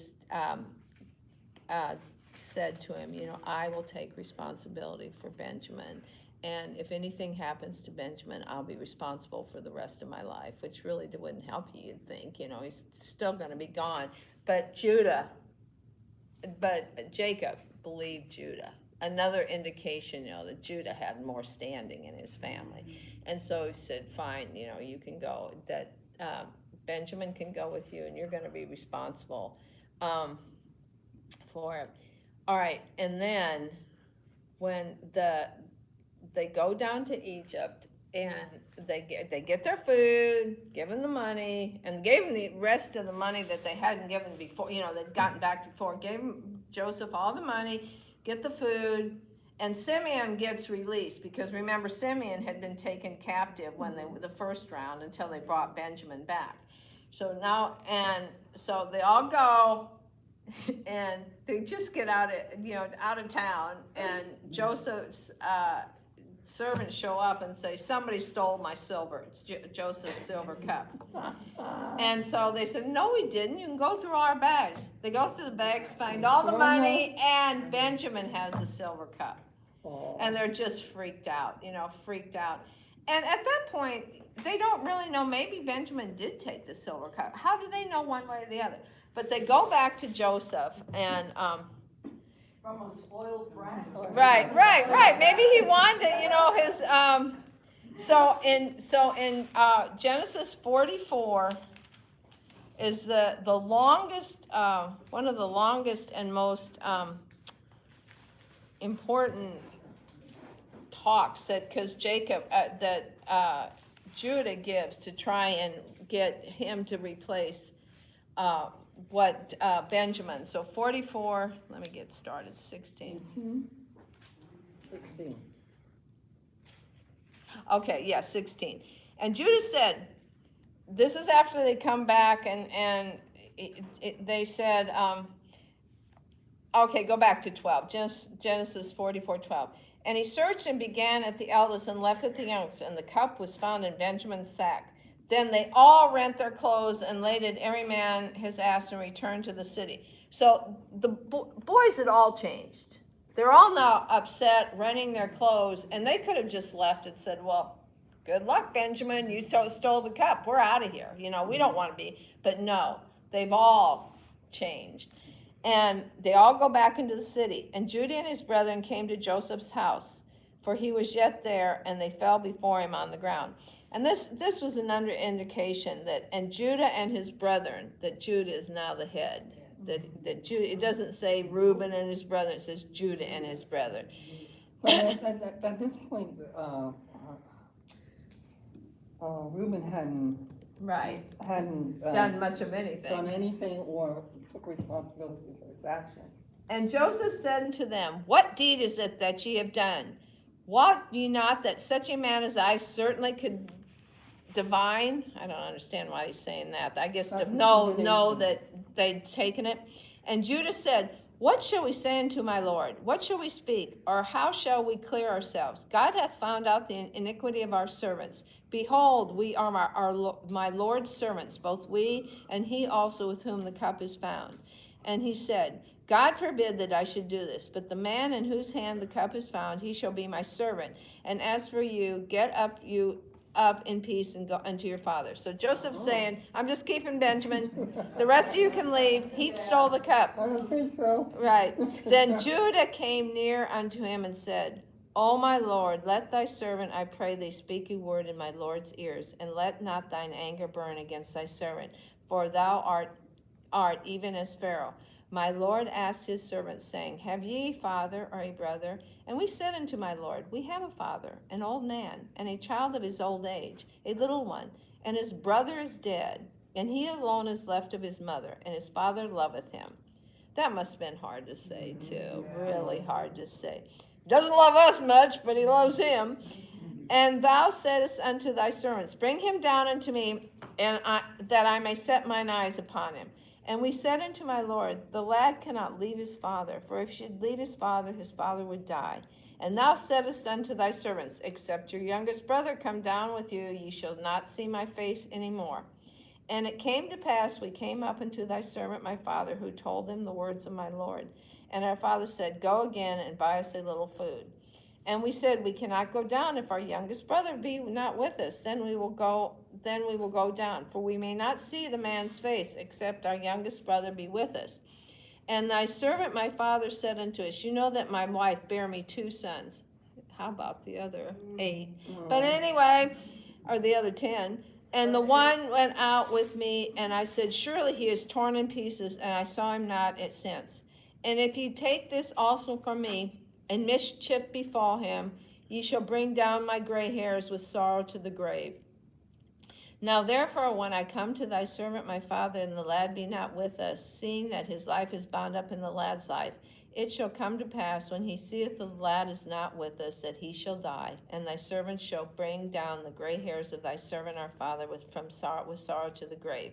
Speaker 1: said to him, I will take responsibility for Benjamin. And if anything happens to Benjamin, I'll be responsible for the rest of my life, which really wouldn't help you, you'd think. He's still going to be gone. But Jacob believed Judah. Another indication, that Judah had more standing in his family. And so he said, fine, you can go. That Benjamin can go with you, and you're going to be responsible for it. All right, and then when they go down to Egypt, and they get their food, give them the money, and gave them the rest of the money that they hadn't given before, they'd gotten back before, gave Joseph all the money, get the food, and Simeon gets released, because remember, Simeon had been taken captive when the first round, until they brought Benjamin back. So now, and so they all go, and they just get out of town, and Joseph's servants show up and say, somebody stole my silver. It's Joseph's silver cup. And so they said, no, we didn't. You can go through our bags. They go through the bags, find all the money, and Benjamin has the silver cup. And they're just freaked out. And at that point, they don't really know. Maybe Benjamin did take the silver cup. How do they know one way or the other? But they go back to Joseph, and
Speaker 3: From a spoiled brat.
Speaker 1: right. Maybe he wanted, his. So in Genesis 44 is the longest, one of the longest and most important talks because Judah gives to try and get him to replace Benjamin. So 44, let me get started, 16.
Speaker 2: 16.
Speaker 1: Okay, yeah, 16. And Judah said, this is after they come back and they said, okay, go back to 12, Genesis 44:12. And he searched and began at the eldest and left at the youngest, and the cup was found in Benjamin's sack. Then they all rent their clothes and laded every man his ass and returned to the city. So the boys had all changed. They're all now upset, renting their clothes, and they could have just left and said, well, good luck, Benjamin, you stole the cup, we're out of here, we don't want to be. But no, they've all changed. And they all go back into the city. And Judah and his brethren came to Joseph's house, for he was yet there, and they fell before him on the ground. And this was an indication that, and Judah and his brethren, that Judah is now the head. That Judah, it doesn't say Reuben and his brethren, it says Judah and his brethren.
Speaker 2: But at this point, Reuben hadn't
Speaker 1: Done much of anything.
Speaker 2: done anything or took responsibility for his actions.
Speaker 1: And Joseph said unto them, what deed is it that ye have done? Wot ye not that such a man as I certainly could divine? I don't understand why he's saying that. I guess know that they'd taken it. And Judah said, what shall we say unto my Lord? What shall we speak? Or how shall we clear ourselves? God hath found out the iniquity of our servants. Behold, we are my Lord's servants, both we and he also with whom the cup is found. And he said, God forbid that I should do this, but the man in whose hand the cup is found, he shall be my servant. And as for you, get up in peace and go unto your father. So Joseph's saying, I'm just keeping Benjamin. The rest of you can leave. He stole the cup.
Speaker 2: I don't think so.
Speaker 1: Right. Then Judah came near unto him and said, O my Lord, let thy servant, I pray thee, speak a word in my Lord's ears, and let not thine anger burn against thy servant, for thou art even as Pharaoh. My Lord asked his servants, saying, have ye a father or a brother? And we said unto my Lord, we have a father, an old man, and a child of his old age, a little one, and his brother is dead, and he alone is left of his mother, and his father loveth him. That must have been hard to say, too. Really hard to say. Doesn't love us much, but he loves him. And thou saidst unto thy servants, bring him down unto me, and that I may set mine eyes upon him. And we said unto my Lord, the lad cannot leave his father, for if he should leave his father would die. And thou saidst unto thy servants, except your youngest brother come down with you, ye shall not see my face any more. And it came to pass, we came up unto thy servant my father, who told him the words of my Lord. And our father said, go again and buy us a little food. And we said, we cannot go down if our youngest brother be not with us. Then we will go down, for we may not see the man's face, except our youngest brother be with us. And thy servant my father said unto us, you know that my wife bare me 2 sons. How about the other 8? But anyway, or the other 10. And the one went out with me, and I said, surely he is torn in pieces, and I saw him not since. And if ye take this also from me, and mischief befall him, ye shall bring down my gray hairs with sorrow to the grave. Now therefore, when I come to thy servant my father, and the lad be not with us, seeing that his life is bound up in the lad's life, it shall come to pass, when he seeth the lad is not with us, that he shall die, and thy servant shall bring down the gray hairs of thy servant our father with sorrow to the grave.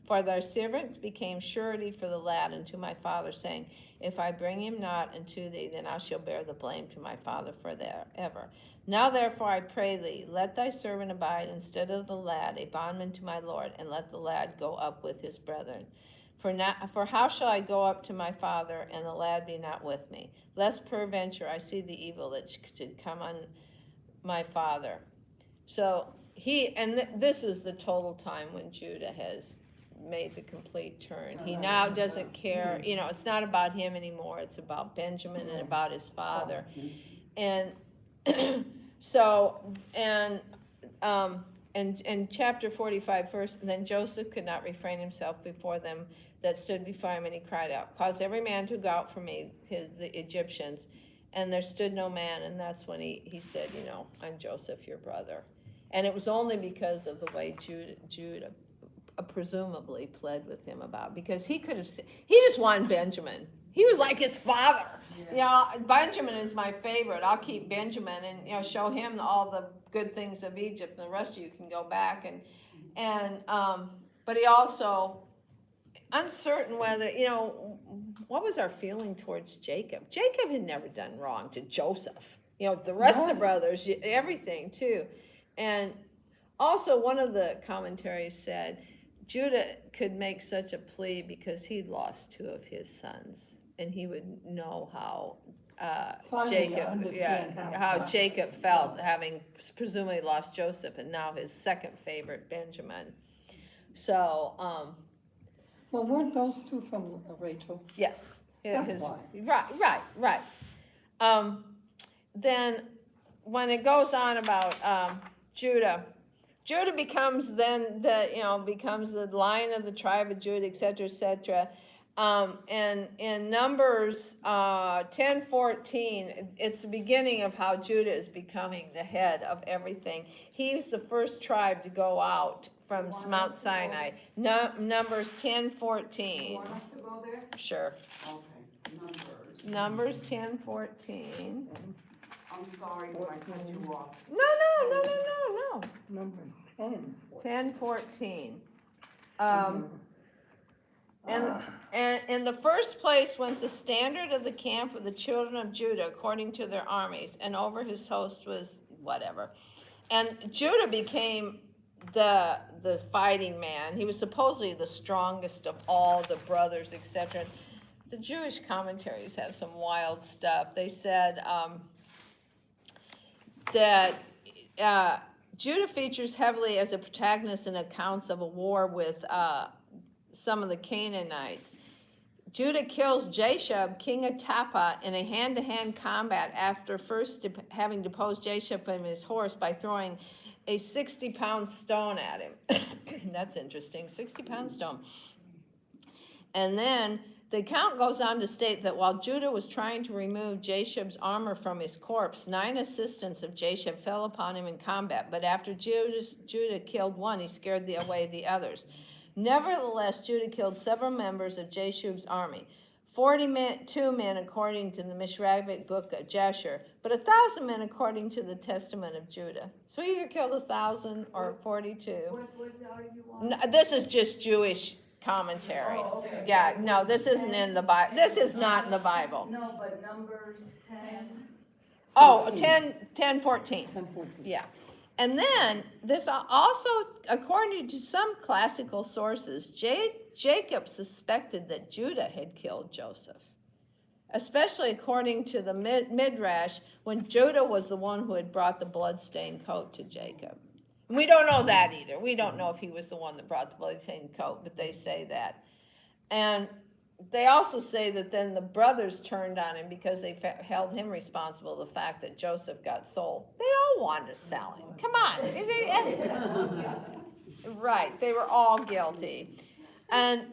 Speaker 1: For thy servant became surety for the lad unto my father, saying, if I bring him not unto thee, then I shall bear the blame to my father forever. Now therefore I pray thee, let thy servant abide instead of the lad, a bondman to my Lord, and let the lad go up with his brethren. For how shall I go up to my father, and the lad be not with me? Lest peradventure I see the evil that should come on my father. So this is the total time when Judah has made the complete turn. He now doesn't care, it's not about him anymore, it's about Benjamin and about his father. And so, and chapter 45 first, and then Joseph could not refrain himself before them that stood before him, and he cried out, cause every man to go out from me, the Egyptians. And there stood no man, and that's when he said, I'm Joseph, your brother. And it was only because of the way Judah presumably pled with him about, because he could have, he just wanted Benjamin. He was like his father. You know, Benjamin is my favorite. I'll keep Benjamin and, you know, show him all the good things of Egypt, and the rest of you can go back. But he also, uncertain whether, you know, what was our feeling towards Jacob? Jacob had never done wrong to Joseph. You know, the rest of the brothers, everything too. And also, one of the commentaries said Judah could make such a plea because he'd lost 2 of his sons, and he would know how Jacob felt, having presumably lost Joseph, and now his second favorite, Benjamin. So,
Speaker 2: Well, weren't those 2 from Rachel?
Speaker 1: yes.
Speaker 2: That's why.
Speaker 1: Right. Then, when it goes on about Judah becomes then becomes the lion of the tribe of Judah, etc., etc. And in Numbers 10:14, it's the beginning of how Judah is becoming the head of everything. He's the first tribe to go out from Mount Sinai. Numbers 10:14.
Speaker 3: You want us to go there?
Speaker 1: Sure.
Speaker 3: Okay,
Speaker 1: Numbers 10:14.
Speaker 3: I'm sorry if I cut you off.
Speaker 1: No.
Speaker 2: Number 10.
Speaker 1: 10:14. And in the first place went the standard of the camp of the children of Judah according to their armies, and over his host was whatever. And Judah became the fighting man. He was supposedly the strongest of all the brothers, etc. The Jewish commentaries have some wild stuff. They said that Judah features heavily as a protagonist in accounts of a war with some of the Canaanites. Judah kills Jashub, king of Tappa, in a hand-to-hand combat after first having deposed Jashub from his horse by throwing a 60-pound stone at him. That's interesting, 60-pound stone. And then the account goes on to state that while Judah was trying to remove Jashub's armor from his corpse, 9 assistants of Jashub fell upon him in combat, but after Judah killed one, he scared away the others. Nevertheless, Judah killed several members of Jashub's army, 42 men according to the Mishrabic book of Jasher, but 1,000 men according to the Testament of Judah. So he either killed 1,000 or 42.
Speaker 3: What are you on?
Speaker 1: No, this is just Jewish commentary.
Speaker 3: Oh, okay.
Speaker 1: Yeah, no, this isn't in the Bible. This is not in the Bible.
Speaker 3: No, but Numbers 10.
Speaker 1: Oh, 10:14.
Speaker 2: 10:14.
Speaker 1: Yeah. And then this also, according to some classical sources, Jacob suspected that Judah had killed Joseph, especially according to the Midrash, when Judah was the one who had brought the bloodstained coat to Jacob. We don't know that either. We don't know if he was the one that brought the bloodstained coat, but they say that. And they also say that then the brothers turned on him because they held him responsible for the fact that Joseph got sold. They all wanted to sell him. Come on. Right. They were all guilty. And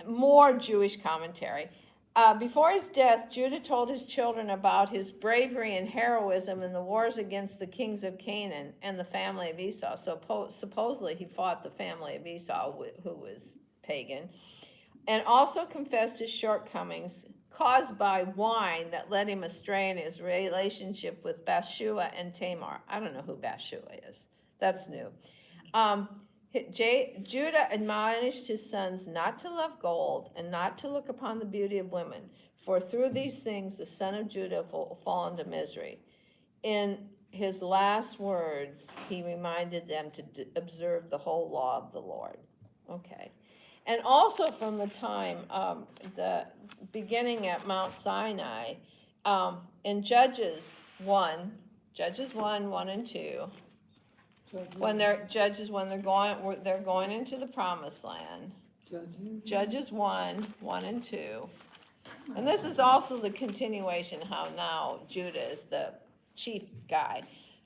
Speaker 1: more Jewish commentary. Before his death, Judah told his children about his bravery and heroism in the wars against the kings of Canaan and the family of Esau. So supposedly he fought the family of Esau, who was pagan, and also confessed his shortcomings caused by wine that led him astray in his relationship with Bathsheba and Tamar. I don't know who Bathsheba is. That's new. Judah admonished his sons not to love gold and not to look upon the beauty of women, for through these things the son of Judah will fall into misery. In his last words, he reminded them to observe the whole law of the Lord. Okay. And also from the time, the beginning at Mount Sinai, in Judges 1, 1 and 2, when they're going into the promised land. Judges 1 and 2. And this is also the continuation how now Judah is the chief guy.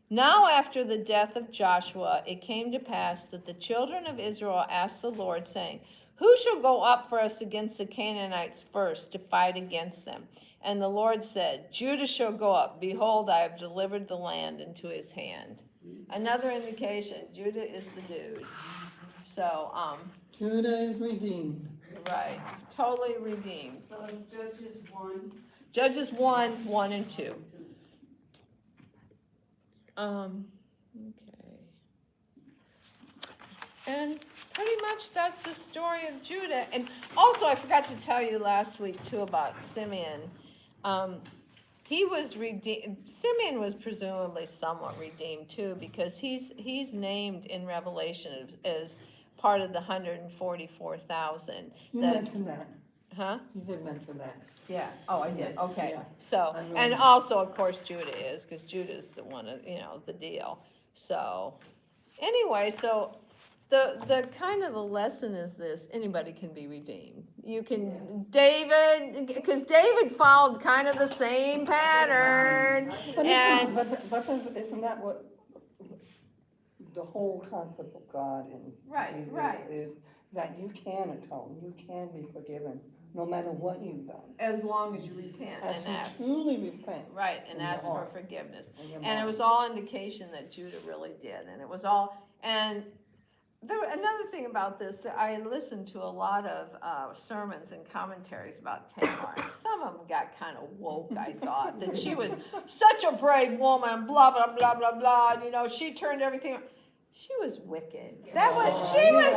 Speaker 1: Now after the death of Joshua, it came to pass that the children of Israel asked the Lord, saying, who shall go up for us against the Canaanites first to fight against them? And the Lord said, Judah shall go up. Behold, I have delivered the land into his hand. Another indication, Judah is the dude. So,
Speaker 2: Judah is redeemed.
Speaker 1: Right, totally redeemed.
Speaker 3: So it's Judges 1.
Speaker 1: Judges 1 and 2. Okay. And pretty much that's the story of Judah. And also, I forgot to tell you last week too about Simeon. He was redeemed. Simeon was presumably somewhat redeemed too, because he's named in Revelation as part of the 144,000.
Speaker 2: You mentioned that.
Speaker 1: Huh?
Speaker 2: You did mention that.
Speaker 1: Yeah, oh, I did, okay.
Speaker 2: Yeah.
Speaker 1: So,
Speaker 2: I know.
Speaker 1: and also, of course, Judah is, because Judah's the one, the deal. So, anyway, so the kind of the lesson is this: anybody can be redeemed. You can, David, because David followed kind of the same pattern,
Speaker 2: But
Speaker 1: and,
Speaker 2: isn't that what the whole concept of God and
Speaker 1: Right,
Speaker 2: Jesus
Speaker 1: right.
Speaker 2: is that you can atone, you can be forgiven, no matter what you've done.
Speaker 1: as long as you repent
Speaker 2: As
Speaker 1: and
Speaker 2: you
Speaker 1: ask.
Speaker 2: truly repent.
Speaker 1: Right, and
Speaker 2: in your
Speaker 1: ask for
Speaker 2: heart.
Speaker 1: forgiveness.
Speaker 2: In your
Speaker 1: And it
Speaker 2: mind.
Speaker 1: was all indication that Judah really did, and it was all, and another thing about this, that I listened to a lot of sermons and commentaries about Tamar, and some of them got kind of woke, I thought, that she was such a brave woman, blah, blah, blah, blah, blah, and, she turned everything, she was wicked. That was, she was,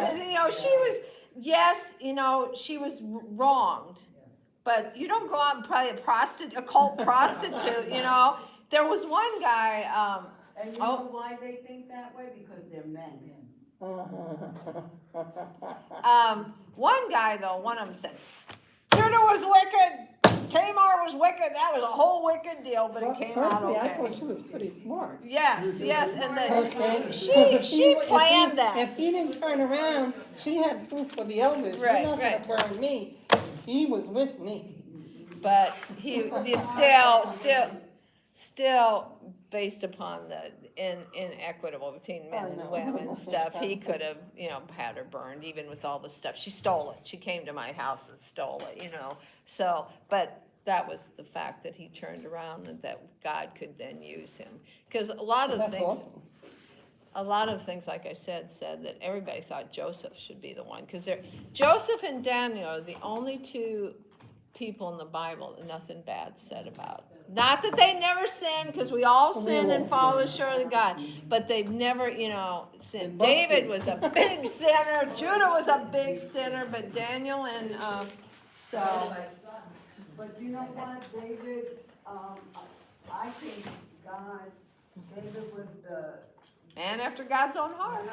Speaker 1: she was, yes, she was wronged, but you don't go out and play a cult prostitute, There was one guy,
Speaker 3: And you know why they think that way? Because they're men.
Speaker 1: one guy though, one of them said, Judah was wicked, Tamar was wicked, that was a whole wicked deal, but it came out
Speaker 2: Personally, I
Speaker 1: okay.
Speaker 2: thought she was pretty smart.
Speaker 1: Yes, and then
Speaker 2: Okay.
Speaker 1: she planned that.
Speaker 2: If he didn't turn around, she had proof for the elders.
Speaker 1: Right,
Speaker 2: You're not
Speaker 1: right.
Speaker 2: gonna burn me. He was with me.
Speaker 1: But he still based upon the inequitable between men and women and stuff, he could have, had her burned even with all the stuff. She stole it. She came to my house and stole it, So, but that was the fact that he turned around and that God could then use him. Because a lot of
Speaker 2: That's
Speaker 1: things,
Speaker 2: awesome.
Speaker 1: like I said that everybody thought Joseph should be the one. Because Joseph and Daniel are the only two people in the Bible that nothing bad said about. Not that they never sinned, because we all sin and fall short of God, but they've never, sinned. David was a big sinner, Judah was a big sinner, but Daniel and, so.
Speaker 3: But you know what, David, I think David was the,
Speaker 1: Man after God's own heart.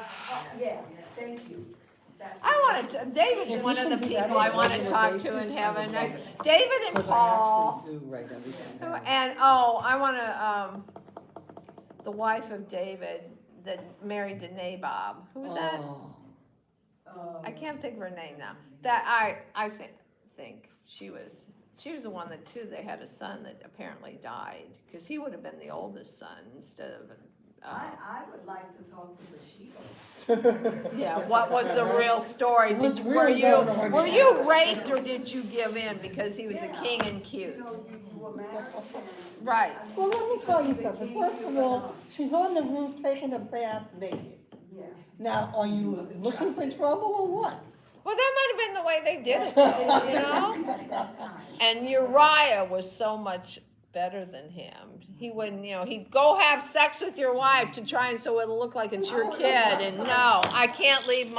Speaker 3: yeah, thank you.
Speaker 1: David's one of the people I want to talk to in heaven. David and
Speaker 2: Because I
Speaker 1: Paul.
Speaker 2: actually do write everything down.
Speaker 1: And, I want to, the wife of David that married to Nabob. Who was that? I can't think of her name now. That I think she was the one that too, they had a son that apparently died, because he would have been the oldest son instead of.
Speaker 3: I would like to talk to Bathsheba.
Speaker 1: Yeah, what was the real story? Were you raped or did you give in because he was a king and cute?
Speaker 3: You were married and.
Speaker 1: Right.
Speaker 2: Well, let me tell you something. First of all, she's on the roof taking a bath naked.
Speaker 3: Yeah.
Speaker 2: Now, are you looking for trouble or what?
Speaker 1: Well, that might have been the way they did it, And Uriah was so much better than him. He wouldn't, he'd go have sex with your wife to try and so it'll look like it's your kid. And no, I can't leave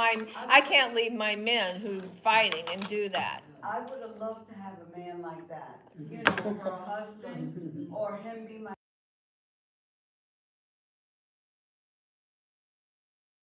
Speaker 1: my men who fighting and do that.
Speaker 3: I would have loved to have a man like that, for a husband, or him be my